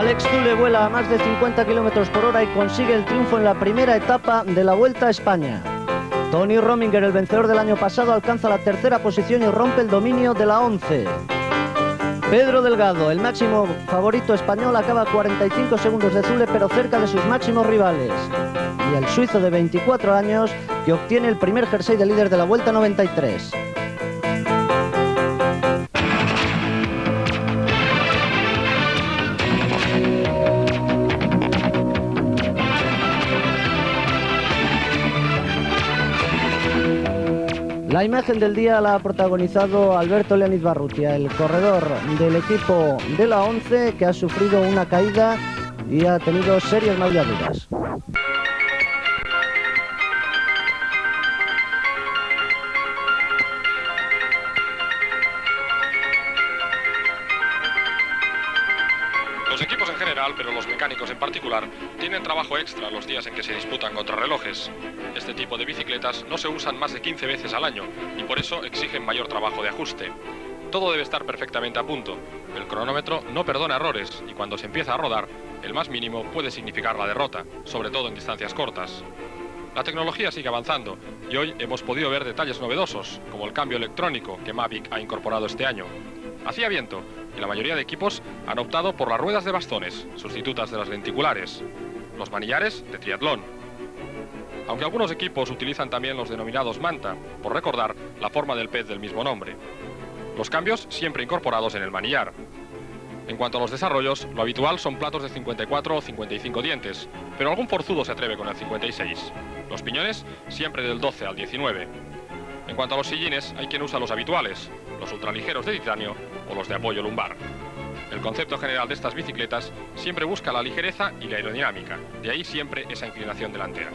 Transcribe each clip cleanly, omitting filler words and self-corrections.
Alex Zülle vuela a más de 50 km por hora y consigue el triunfo en la primera etapa de la Vuelta a España. Tony Rominger, el vencedor del año pasado, alcanza la tercera posición y rompe el dominio de la 11. Pedro Delgado, el máximo favorito español, acaba a 45 segundos de Zülle, pero cerca de sus máximos rivales. Y el suizo de 24 años, que obtiene el primer jersey de líder de la Vuelta 93. La imagen del día la ha protagonizado Alberto Leonid Barrutia, el corredor del equipo de la 11, que ha sufrido una caída y ha tenido serias magulladuras. Los equipos en general, pero los mecánicos en particular, tienen trabajo extra los días en que se disputan contrarrelojes. Este tipo de bicicletas no se usan más de 15 veces al año y por eso exigen mayor trabajo de ajuste. Todo debe estar perfectamente a punto. El cronómetro no perdona errores y cuando se empieza a rodar, el más mínimo puede significar la derrota, sobre todo en distancias cortas. La tecnología sigue avanzando y hoy hemos podido ver detalles novedosos, como el cambio electrónico que Mavic ha incorporado este año. Hacía viento y la mayoría de equipos han optado por las ruedas de bastones, sustitutas de las lenticulares, los manillares de triatlón. Aunque algunos equipos utilizan también los denominados manta, por recordar la forma del pez del mismo nombre. Los cambios siempre incorporados en el manillar. En cuanto a los desarrollos, lo habitual son platos de 54 o 55 dientes, pero algún forzudo se atreve con el 56. Los piñones siempre del 12 al 19. En cuanto a los sillines, hay quien usa los habituales, los ultraligeros de titanio o los de apoyo lumbar. El concepto general de estas bicicletas siempre busca la ligereza y la aerodinámica, de ahí siempre esa inclinación delantera.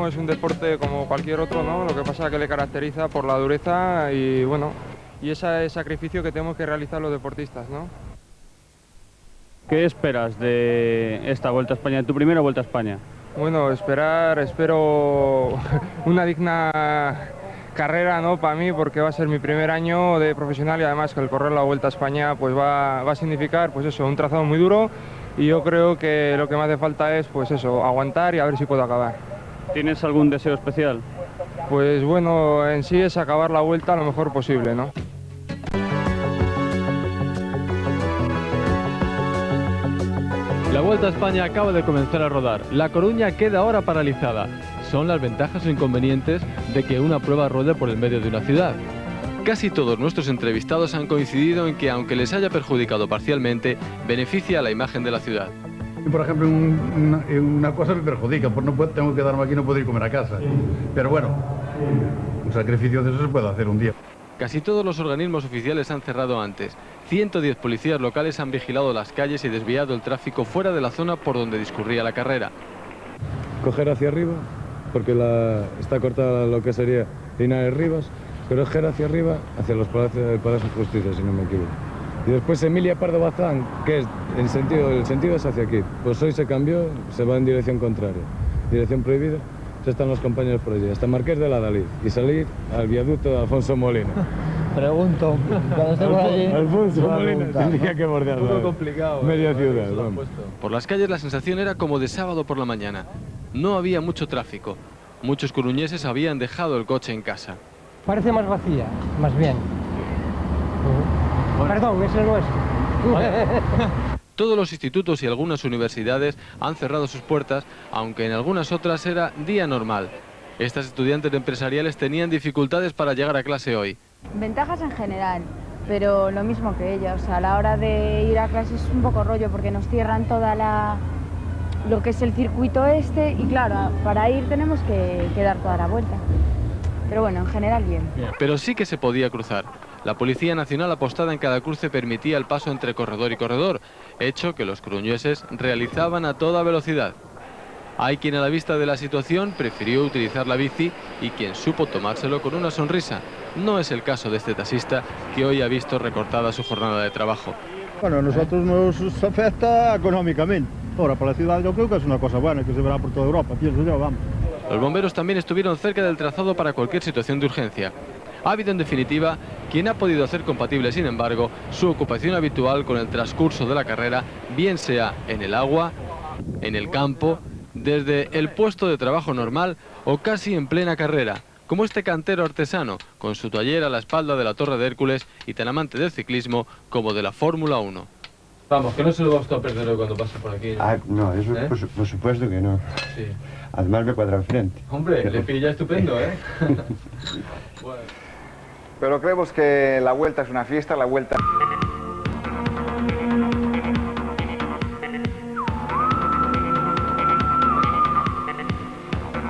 Es un deporte como cualquier otro, ¿no? Lo que pasa es que le caracteriza por la dureza y bueno, y ese sacrificio que tenemos que realizar los deportistas, ¿no? ¿Qué esperas de esta Vuelta a España, tu primera Vuelta a España? Bueno, espero una digna carrera, ¿no? Para mí, porque va a ser mi primer año de profesional y además que el correr la Vuelta a España pues va a significar pues eso, un trazado muy duro y yo creo que lo que me hace falta es pues eso, aguantar y a ver si puedo acabar. ¿Tienes algún deseo especial? Pues bueno, en sí es acabar la vuelta lo mejor posible, ¿no? La Vuelta a España acaba de comenzar a rodar. La Coruña queda ahora paralizada. Son las ventajas o inconvenientes de que una prueba ruede por el medio de una ciudad. Casi todos nuestros entrevistados han coincidido en que, aunque les haya perjudicado parcialmente, beneficia a la imagen de la ciudad. Por ejemplo, una cosa me perjudica, pues tengo que quedarme aquí y no puedo ir a comer a casa. Pero bueno, un sacrificio de eso se puede hacer un día. Casi todos los organismos oficiales han cerrado antes. 110 policías locales han vigilado las calles y desviado el tráfico fuera de la zona por donde discurría la carrera. Coger hacia arriba, porque está cortada lo que sería Linares Rivas, pero es girar hacia arriba, hacia el Palacio de Justicia, si no me equivoco. Y después Emilia Pardo Bazán, que es el sentido es hacia aquí. Pues hoy se cambió, se va en dirección contraria, dirección prohibida, ya están los compañeros por allí, hasta Marqués de la Dalí, y salir al viaducto de Alfonso Molina. Pregunto, cuando estemos allí... Alfonso Molina, tendría que bordearlo. Un poco complicado. Media Bueno, ciudad, eso lo han vamos. puesto. Por las calles la sensación era como de sábado por la mañana. No había mucho tráfico. Muchos coruñeses habían dejado el coche en casa. Parece más vacía, más bien. Perdón, es el nuestro. Todos los institutos y algunas universidades han cerrado sus puertas, aunque en algunas otras era día normal. Estas estudiantes empresariales tenían dificultades para llegar a clase hoy. Ventajas en general, pero lo mismo que ella. O sea, a la hora de ir a clase es un poco rollo porque nos cierran lo que es el circuito este y claro, para ir tenemos que dar toda la vuelta. Pero bueno, en general bien. Pero sí que se podía cruzar. La Policía Nacional apostada en cada cruce permitía el paso entre corredor y corredor, hecho que los coruñeses realizaban a toda velocidad. Hay quien a la vista de la situación prefirió utilizar la bici y quien supo tomárselo con una sonrisa. No es el caso de este taxista que hoy ha visto recortada su jornada de trabajo. Bueno, a nosotros nos afecta económicamente. Ahora, para la ciudad yo creo que es una cosa buena, que se verá por toda Europa, pienso yo, vamos. Los bomberos también estuvieron cerca del trazado para cualquier situación de urgencia. Ha habido en definitiva quien ha podido hacer compatible, sin embargo, su ocupación habitual con el transcurso de la carrera, bien sea en el agua, en el campo, desde el puesto de trabajo normal o casi en plena carrera, como este cantero artesano, con su taller a la espalda de la Torre de Hércules y tan amante del ciclismo como de la Fórmula 1. Vamos, que no se lo va usted a perder hoy cuando pase por aquí. Ah, no, eso por supuesto que no. Sí. Además me cuadra enfrente. Hombre, le pilla estupendo, ¿eh? Bueno. Pero creemos que la vuelta es una fiesta, la vuelta...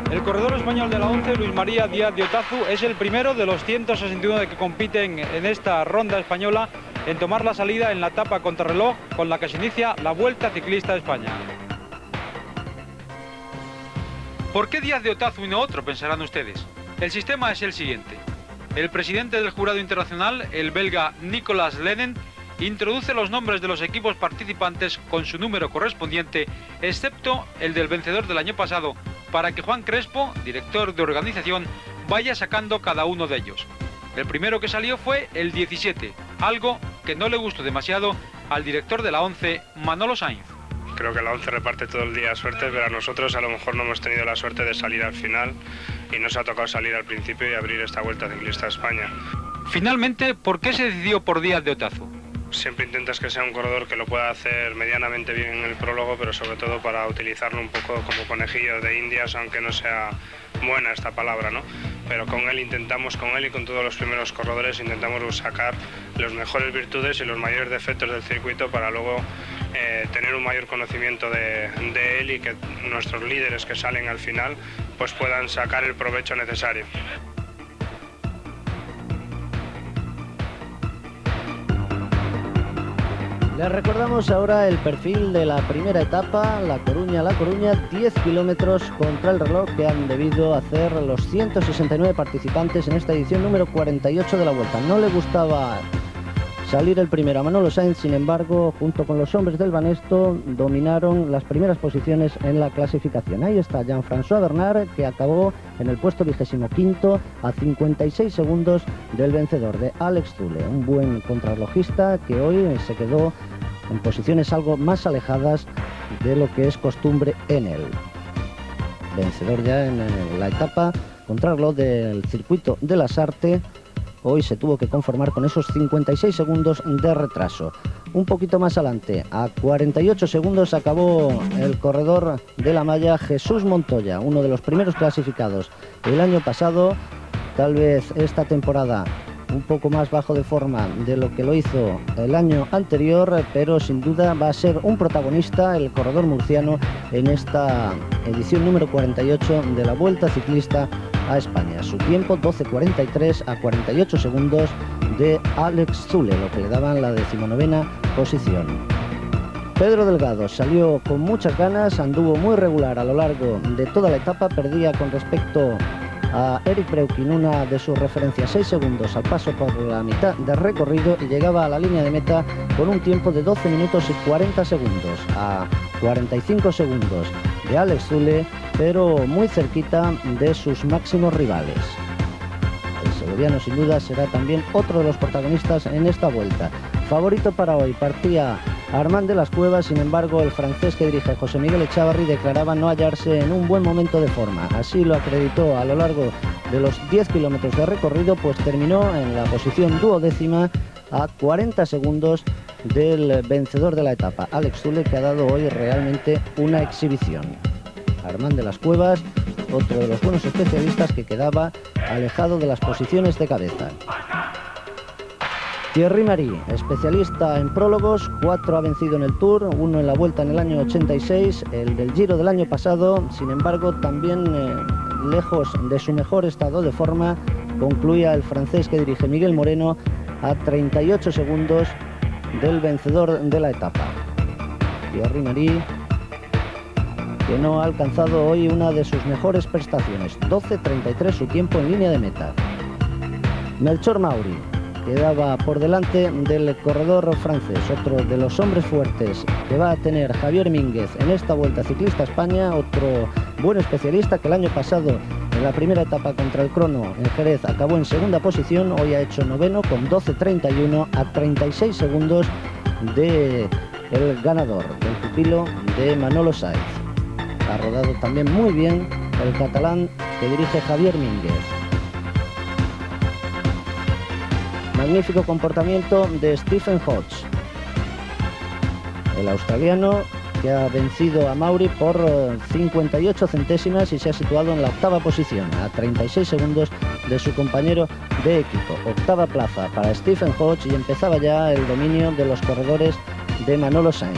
El corredor español de la 11, Luis María Díaz de Otazu, es el primero de los 161 que compiten en esta ronda española en tomar la salida en la etapa contrarreloj con la que se inicia la Vuelta Ciclista a España. ¿Por qué Díaz de Otazu y no otro?, pensarán ustedes. El sistema es el siguiente. El presidente del jurado internacional, el belga Nicolas Lenen, introduce los nombres de los equipos participantes con su número correspondiente, excepto el del vencedor del año pasado, para que Juan Crespo, director de organización, vaya sacando cada uno de ellos. El primero que salió fue el 17, algo que no le gustó demasiado al director de la 11, Manolo Sainz. Creo que la 11 reparte todo el día suerte, pero a nosotros a lo mejor no hemos tenido la suerte de salir al final y nos ha tocado salir al principio y abrir esta Vuelta Ciclista a España. Finalmente, ¿por qué se decidió por Díaz de Otazu? Siempre intentas que sea un corredor que lo pueda hacer medianamente bien en el prólogo, pero sobre todo para utilizarlo un poco como conejillo de indias, aunque no sea buena esta palabra, ¿no? Pero con él intentamos, con él y con todos los primeros corredores, intentamos sacar las mejores virtudes y los mayores defectos del circuito para luego tener un mayor conocimiento de él y que nuestros líderes que salen al final pues puedan sacar el provecho necesario. Les recordamos ahora el perfil de la primera etapa, La Coruña-La Coruña, 10 kilómetros contra el reloj que han debido hacer los 169 participantes en esta edición número 48 de la Vuelta. No le gustaba salir el primero a Manolo Sainz, sin embargo, junto con los hombres del Banesto, dominaron las primeras posiciones en la clasificación. Ahí está Jean-François Bernard, que acabó en el puesto 25º a 56 segundos del vencedor, de Alex Zülle, un buen contrarrelojista que hoy se quedó en posiciones algo más alejadas de lo que es costumbre en él. Vencedor ya en la etapa contrarreloj del circuito de la Sarthe. Hoy se tuvo que conformar con esos 56 segundos de retraso. Un poquito más adelante, a 48 segundos, acabó el corredor de la malla Jesús Montoya, uno de los primeros clasificados el año pasado. Tal vez esta temporada un poco más bajo de forma de lo que lo hizo el año anterior, pero sin duda va a ser un protagonista el corredor murciano en esta edición número 48 de la Vuelta Ciclista a España. Su tiempo 12:43 a 48 segundos de Alex Zülle, lo que le daban la 19ª posición. Pedro Delgado salió con muchas ganas, anduvo muy regular a lo largo de toda la etapa, perdía con respecto a Eric Breukin una de sus referencias 6 segundos al paso por la mitad del recorrido y llegaba a la línea de meta con un tiempo de 12 minutos y 40 segundos, a 45 segundos de Alex Zülle, pero muy cerquita de sus máximos rivales. El segoviano sin duda será también otro de los protagonistas en esta vuelta. Favorito para hoy partía Armand de las Cuevas, sin embargo el francés que dirige José Miguel Echavarri declaraba no hallarse en un buen momento de forma. Así lo acreditó a lo largo de los 10 kilómetros de recorrido, pues terminó en la posición 12ª a 40 segundos del vencedor de la etapa, Alex Zülle, que ha dado hoy realmente una exhibición. Armand de las Cuevas, otro de los buenos especialistas que quedaba alejado de las posiciones de cabeza. Thierry Marix, especialista en prólogos, 4 ha vencido en el Tour, 1 en la Vuelta en el año 86, el del Giro del año pasado, sin embargo también lejos de su mejor estado de forma, concluía el francés que dirige Miguel Moreno a 38 segundos del vencedor de la etapa. Thierry Marix, que no ha alcanzado hoy una de sus mejores prestaciones, 12:33 su tiempo en línea de meta. Melchor Mauri quedaba por delante del corredor francés, otro de los hombres fuertes que va a tener Javier Mínguez en esta Vuelta Ciclista a España, otro buen especialista que el año pasado en la primera etapa contra el crono en Jerez acabó en segunda posición, hoy ha hecho noveno con 12:31 a 36 segundos del ganador, del pupilo de Manolo Saiz. Ha rodado también muy bien el catalán que dirige Javier Mínguez. Magnífico comportamiento de Stephen Hodge, el australiano que ha vencido a Mauri por 58 centésimas y se ha situado en la 8ª posición, a 36 segundos de su compañero de equipo. 8ª plaza para Stephen Hodge y empezaba ya el dominio de los corredores de Manolo Saiz.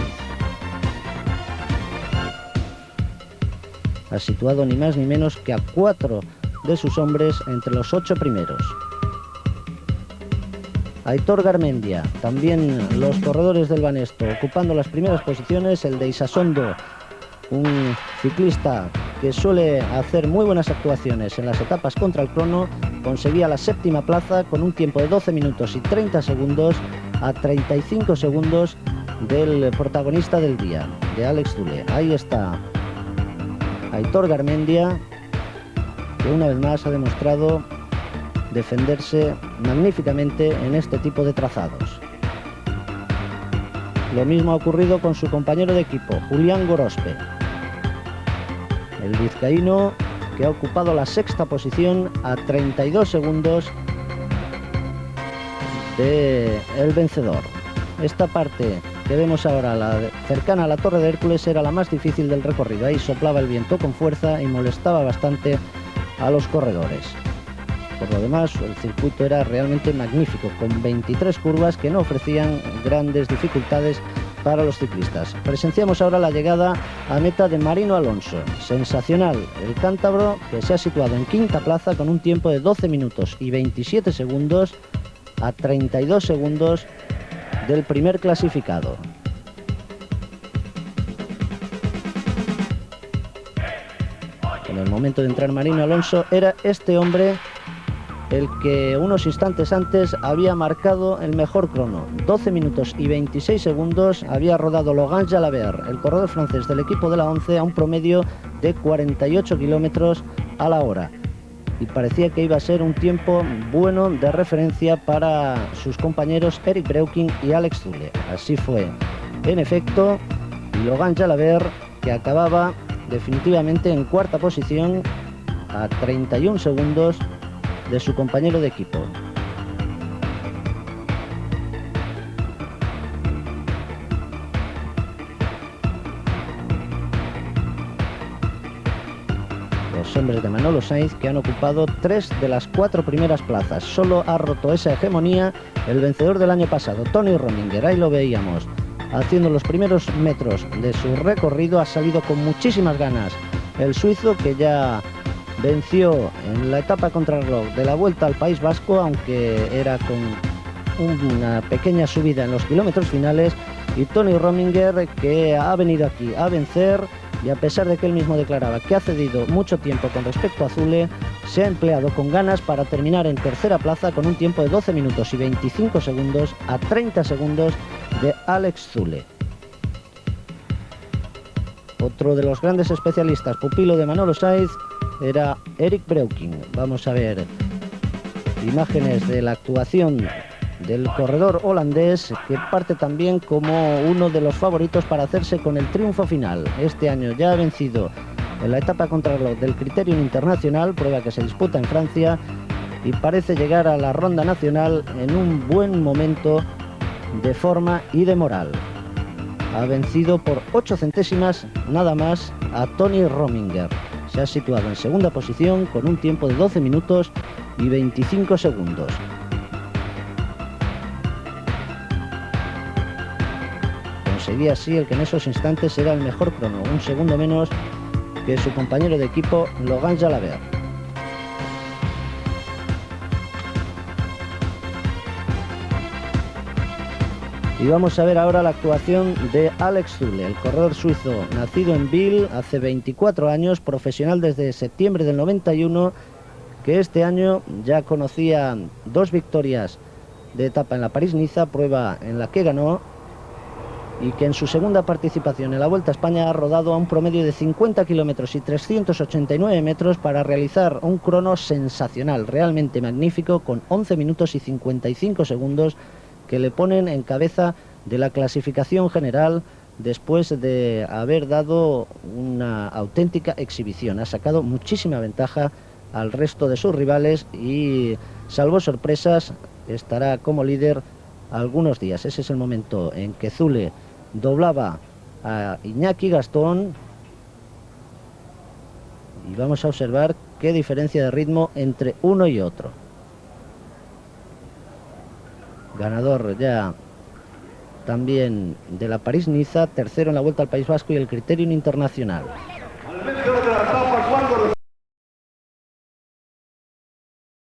Ha situado ni más ni menos que a 4 de sus hombres entre los 8 primeros. Aitor Garmendia, también los corredores del Banesto ocupando las primeras posiciones, el de Isasondo, un ciclista que suele hacer muy buenas actuaciones en las etapas contra el crono, conseguía la 7ª plaza con un tiempo de 12 minutos y 30 segundos a 35 segundos del protagonista del día, de Alex Zülle. Ahí está Aitor Garmendia, que una vez más ha demostrado defenderse magníficamente en este tipo de trazados. Lo mismo ha ocurrido con su compañero de equipo, Julián Gorospe, el vizcaíno que ha ocupado la 6ª posición a 32 segundos del vencedor. Esta parte que vemos ahora, la cercana a la Torre de Hércules, era la más difícil del recorrido. Ahí soplaba el viento con fuerza y molestaba bastante a los corredores. Por lo demás, el circuito era realmente magnífico, con 23 curvas que no ofrecían grandes dificultades para los ciclistas. Presenciamos ahora la llegada a meta de Marino Alonso. Sensacional el cántabro, que se ha situado en 5ª plaza con un tiempo de 12 minutos y 27 segundos a 32 segundos del primer clasificado. En el momento de entrar Marino Alonso, era este hombre el que unos instantes antes había marcado el mejor crono. 12 minutos y 26 segundos había rodado Laurent Jalabert, el corredor francés del equipo de la 11, a un promedio de 48 kilómetros a la hora. Y parecía que iba a ser un tiempo bueno de referencia para sus compañeros Eric Breuking y Alex Zülle. Así fue. En efecto, Laurent Jalabert, que acababa definitivamente en 4ª posición a 31 segundos de su compañero de equipo. Los hombres de Manolo Saiz, que han ocupado 3 de las 4 primeras plazas. Solo ha roto esa hegemonía el vencedor del año pasado, Tony Rominger. Ahí lo veíamos haciendo los primeros metros de su recorrido. Ha salido con muchísimas ganas el suizo, que ya venció en la etapa contrarreloj de la Vuelta al País Vasco, aunque era con una pequeña subida en los kilómetros finales, y Tony Rominger, que ha venido aquí a vencer, y a pesar de que él mismo declaraba que ha cedido mucho tiempo con respecto a Zülle, se ha empleado con ganas para terminar en 3ª plaza con un tiempo de 12 minutos y 25 segundos a 30 segundos de Alex Zülle. Otro de los grandes especialistas, pupilo de Manolo Saiz, era Erik Breukink. Vamos a ver imágenes de la actuación del corredor holandés, que parte también como uno de los favoritos para hacerse con el triunfo final. Este año ya ha vencido en la etapa contrarreloj del Criterium Internacional, prueba que se disputa en Francia, y parece llegar a la ronda nacional en un buen momento de forma y de moral. Ha vencido por 8 centésimas nada más a Tony Rominger. Se ha situado en segunda posición con un tiempo de 12 minutos y 25 segundos. Conseguía así el que en esos instantes era el mejor crono, un segundo menos que su compañero de equipo Logan Jalabert. Y vamos a ver ahora la actuación de Alex Zülle, el corredor suizo, nacido en Biel hace 24 años, profesional desde septiembre del 91, que este año ya conocía 2 victorias de etapa en la París-Niza, prueba en la que ganó, y que en su segunda participación en la Vuelta a España ha rodado a un promedio de 50 kilómetros y 389 metros para realizar un crono sensacional, realmente magnífico, con 11 minutos y 55 segundos, que le ponen en cabeza de la clasificación general después de haber dado una auténtica exhibición. Ha sacado muchísima ventaja al resto de sus rivales y, salvo sorpresas, estará como líder algunos días. Ese es el momento en que Zülle doblaba a Iñaki Gastón y vamos a observar qué diferencia de ritmo entre uno y otro. Ganador ya también de la París-Niza, tercero en la Vuelta al País Vasco y el Criterium Internacional.